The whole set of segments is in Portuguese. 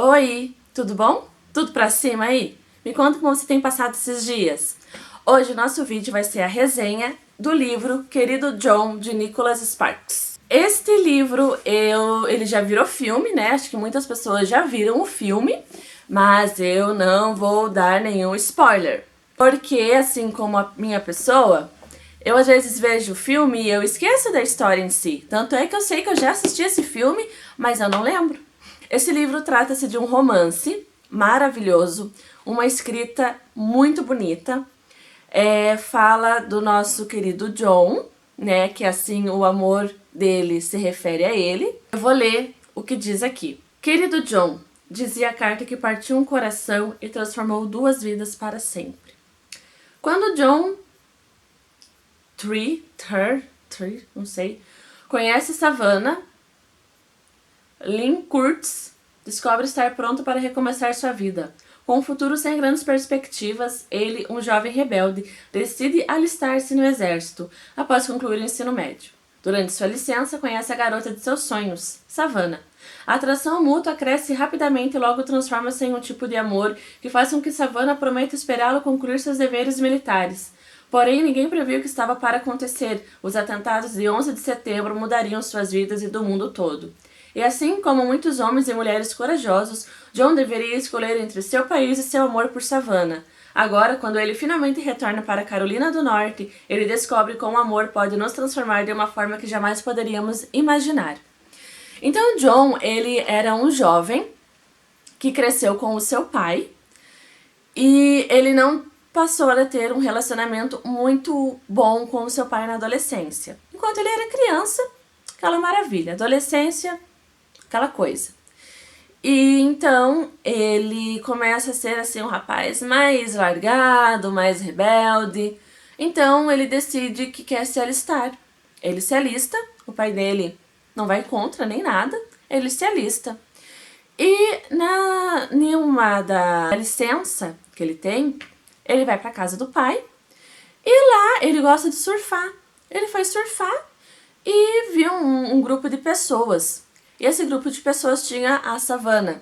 Oi, tudo bom? Tudo pra cima aí? Me conta como você tem passado esses dias. Hoje o nosso vídeo vai ser a resenha do livro Querido John, de Nicholas Sparks. Este livro, ele já virou filme, né? Acho que muitas pessoas já viram o filme, mas eu não vou dar nenhum spoiler. Porque, assim como a minha pessoa, eu às vezes vejo o filme e eu esqueço da história em si. Tanto é que eu sei que eu já assisti esse filme, mas eu não lembro. Esse livro trata-se de um romance maravilhoso, uma escrita muito bonita. Fala do nosso querido John, né? Que assim o amor dele se refere a ele. Eu vou ler o que diz aqui. Querido John, dizia a carta que partiu um coração e transformou duas vidas para sempre. Quando John não sei, conhece Savannah, Lynn Kurtz descobre estar pronto para recomeçar sua vida. Com um futuro sem grandes perspectivas, ele, um jovem rebelde, decide alistar-se no exército após concluir o ensino médio. Durante sua licença, conhece a garota de seus sonhos, Savannah. A atração mútua cresce rapidamente e logo transforma-se em um tipo de amor que faz com que Savannah prometa esperá-lo concluir seus deveres militares. Porém, ninguém previu o que estava para acontecer. Os atentados de 11 de setembro mudariam suas vidas e do mundo todo. E assim como muitos homens e mulheres corajosos, John deveria escolher entre seu país e seu amor por Savannah. Agora, quando ele finalmente retorna para Carolina do Norte, ele descobre como o amor pode nos transformar de uma forma que jamais poderíamos imaginar. Então, John, ele era um jovem que cresceu com o seu pai e ele não passou a ter um relacionamento muito bom com o seu pai na adolescência. Enquanto ele era criança, aquela maravilha. Adolescência, aquela coisa. E então ele começa a ser assim um rapaz mais largado, mais rebelde. Então ele decide que quer se alistar. Ele se alista, o pai dele não vai contra nem nada, ele se alista. E em uma da licença que ele tem, ele vai para casa do pai e lá ele gosta de surfar. Ele foi surfar e viu um grupo de pessoas. E esse grupo de pessoas tinha a Savannah.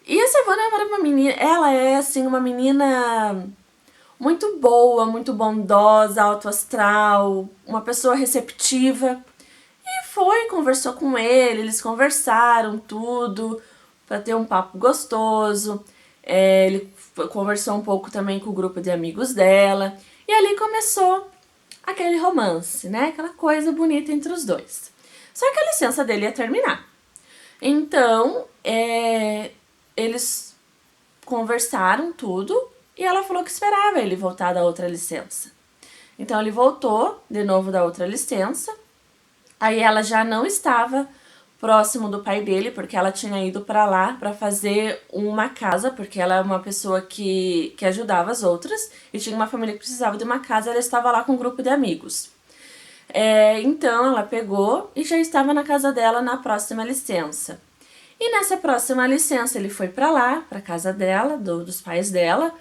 E a Savannah era uma menina, ela é assim uma menina muito boa, muito bondosa, alto astral, uma pessoa receptiva. E foi, conversou com ele, eles conversaram tudo, para ter um papo gostoso. Ele conversou um pouco também com o grupo de amigos dela. E ali começou aquele romance, né? Aquela coisa bonita entre os dois. Só que a licença dele ia terminar. Então, eles conversaram tudo e ela falou que esperava ele voltar da outra licença. Então, ele voltou de novo da outra licença. Aí ela já não estava próximo do pai dele, porque ela tinha ido para lá para fazer uma casa, porque ela é uma pessoa que ajudava as outras e tinha uma família que precisava de uma casa, ela estava lá com um grupo de amigos. Então ela pegou e já estava na casa dela na próxima licença. E nessa próxima licença ele foi para lá, para casa dela, dos pais dela.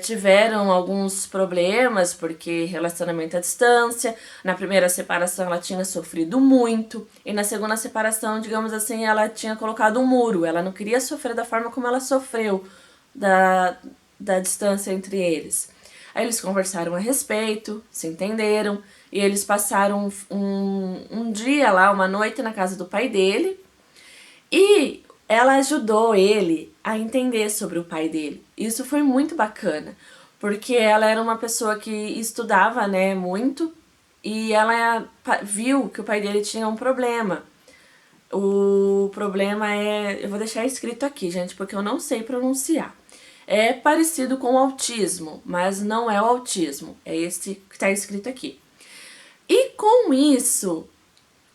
Tiveram alguns problemas, porque relacionamento à distância. Na primeira separação ela tinha sofrido muito, e na segunda separação, digamos assim, ela tinha colocado um muro. Ela não queria sofrer da forma como ela sofreu da distância entre eles. Aí eles conversaram a respeito, se entenderam, e eles passaram um dia lá, uma noite na casa do pai dele, e ela ajudou ele a entender sobre o pai dele. Isso foi muito bacana, porque ela era uma pessoa que estudava, né, muito, e ela viu que o pai dele tinha um problema. O problema eu vou deixar escrito aqui, gente, porque eu não sei pronunciar. É parecido com o autismo, mas não é o autismo, é esse que está escrito aqui. E com isso,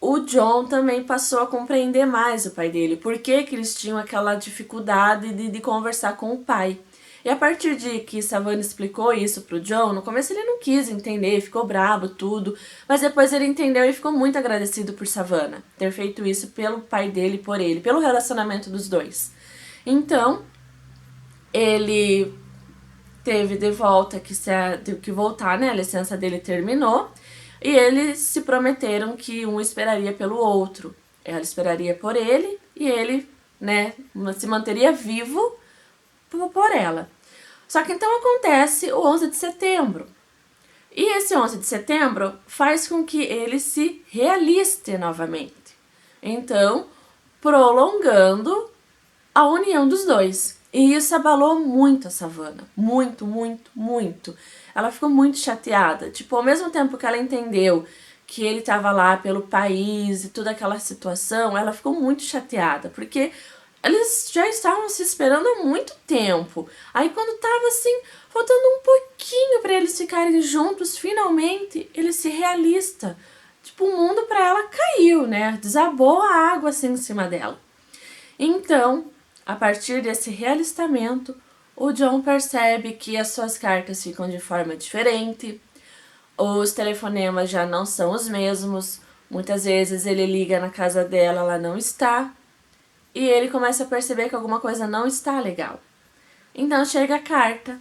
o John também passou a compreender mais o pai dele, por que eles tinham aquela dificuldade de conversar com o pai. E a partir de que Savannah explicou isso pro John, no começo ele não quis entender, ficou bravo, tudo, mas depois ele entendeu e ficou muito agradecido por Savannah ter feito isso pelo pai dele e por ele, pelo relacionamento dos dois. Então, ele teve de volta que voltar, né? A licença dele terminou. E eles se prometeram que um esperaria pelo outro. Ela esperaria por ele e ele né, se manteria vivo por ela. Só que então acontece o 11 de setembro. E esse 11 de setembro faz com que ele se realiste novamente. Então, prolongando a união dos dois. E isso abalou muito a Savannah. Muito, muito, muito. Ela ficou muito chateada. Tipo, ao mesmo tempo que ela entendeu que ele estava lá pelo país e toda aquela situação, ela ficou muito chateada. Porque eles já estavam se esperando há muito tempo. Aí quando tava assim, faltando um pouquinho para eles ficarem juntos, finalmente ele se realista. Tipo, o mundo para ela caiu, né? Desabou a água assim em cima dela. Então, a partir desse realistamento, o John percebe que as suas cartas ficam de forma diferente, os telefonemas já não são os mesmos, muitas vezes ele liga na casa dela, ela não está, e ele começa a perceber que alguma coisa não está legal. Então chega a carta,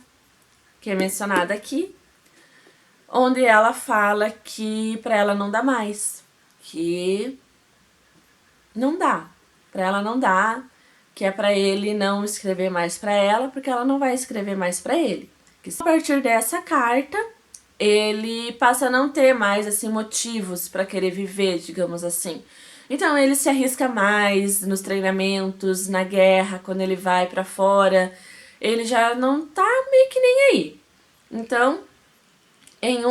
que é mencionada aqui, onde ela fala que para ela não dá mais, que não dá, para ela não dá, que é para ele não escrever mais para ela, porque ela não vai escrever mais para ele. A partir dessa carta, ele passa a não ter mais assim motivos para querer viver, digamos assim. Então ele se arrisca mais nos treinamentos, na guerra, quando ele vai para fora, ele já não tá meio que nem aí. Então, em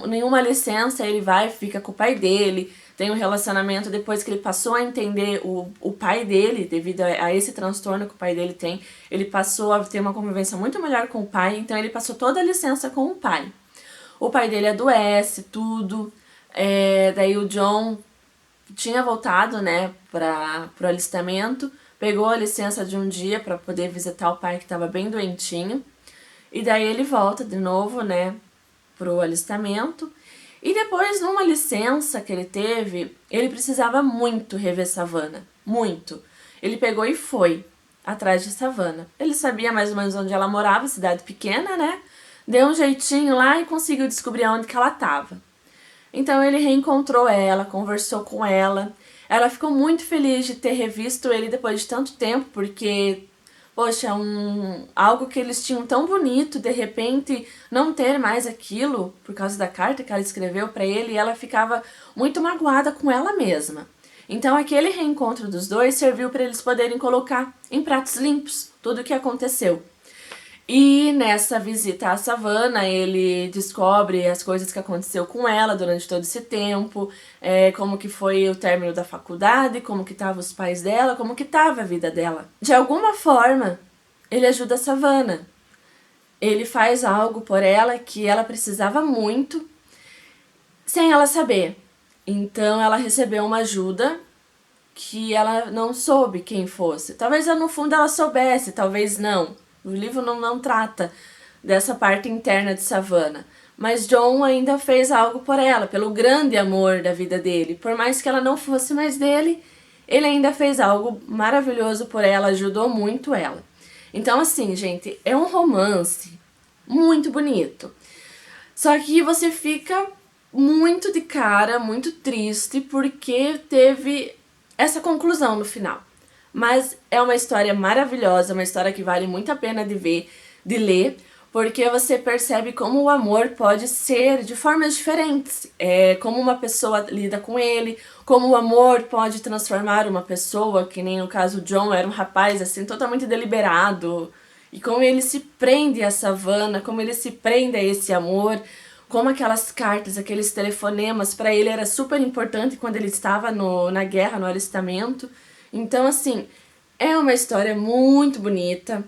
nenhuma licença ele vai, fica com o pai dele, tem um relacionamento depois que ele passou a entender o pai dele, devido a esse transtorno que o pai dele tem, ele passou a ter uma convivência muito melhor com o pai, então ele passou toda a licença com o pai. O pai dele adoece, tudo, daí o John tinha voltado, né, pro alistamento, pegou a licença de um dia para poder visitar o pai que estava bem doentinho, e daí ele volta de novo, né, pro alistamento. E depois, numa licença que ele teve, ele precisava muito rever Savannah. Muito. Ele pegou e foi atrás de Savannah. Ele sabia mais ou menos onde ela morava, cidade pequena, né? Deu um jeitinho lá e conseguiu descobrir onde que ela estava. Então ele reencontrou ela, conversou com ela. Ela ficou muito feliz de ter revisto ele depois de tanto tempo, porque poxa, algo que eles tinham tão bonito, de repente não ter mais aquilo por causa da carta que ela escreveu para ele, e ela ficava muito magoada com ela mesma. Então aquele reencontro dos dois serviu para eles poderem colocar em pratos limpos tudo o que aconteceu. E nessa visita à Savannah, ele descobre as coisas que aconteceu com ela durante todo esse tempo, como que foi o término da faculdade, como que estavam os pais dela, como que estava a vida dela. De alguma forma, ele ajuda a Savannah. Ele faz algo por ela que ela precisava muito, sem ela saber. Então ela recebeu uma ajuda que ela não soube quem fosse. Talvez no fundo ela soubesse, talvez não. O livro não trata dessa parte interna de Savannah. Mas John ainda fez algo por ela, pelo grande amor da vida dele. Por mais que ela não fosse mais dele, ele ainda fez algo maravilhoso por ela, ajudou muito ela. Então, assim, gente, é um romance muito bonito. Só que você fica muito de cara, muito triste, porque teve essa conclusão no final. Mas é uma história maravilhosa, uma história que vale muito a pena de ver, de ler, porque você percebe como o amor pode ser de formas diferentes, como uma pessoa lida com ele, como o amor pode transformar uma pessoa, que nem no caso John era um rapaz assim totalmente deliberado, e como ele se prende a Savannah, como ele se prende a esse amor, como aquelas cartas, aqueles telefonemas, para ele era super importante quando ele estava na guerra, no alistamento. Então, assim, é uma história muito bonita,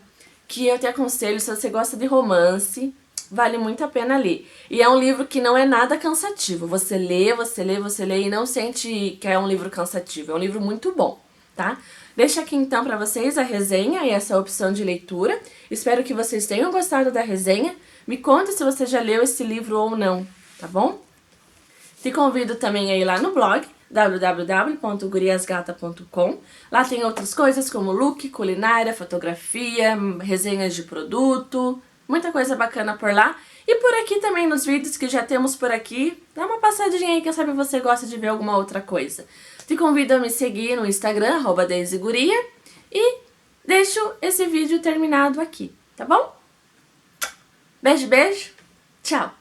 que eu te aconselho, se você gosta de romance, vale muito a pena ler. E é um livro que não é nada cansativo. Você lê, você lê, você lê e não sente que é um livro cansativo. É um livro muito bom, tá? Deixa aqui então pra vocês a resenha e essa opção de leitura. Espero que vocês tenham gostado da resenha. Me conta se você já leu esse livro ou não, tá bom? Te convido também a ir lá no blog, www.guriasgata.com. Lá tem outras coisas como look, culinária, fotografia, resenhas de produto, muita coisa bacana por lá. E por aqui também nos vídeos que já temos por aqui, dá uma passadinha aí, quem sabe você gosta de ver alguma outra coisa. Te convido a me seguir no Instagram, @DaisyGuria, E deixo esse vídeo terminado aqui, tá bom? Beijo, beijo. Tchau.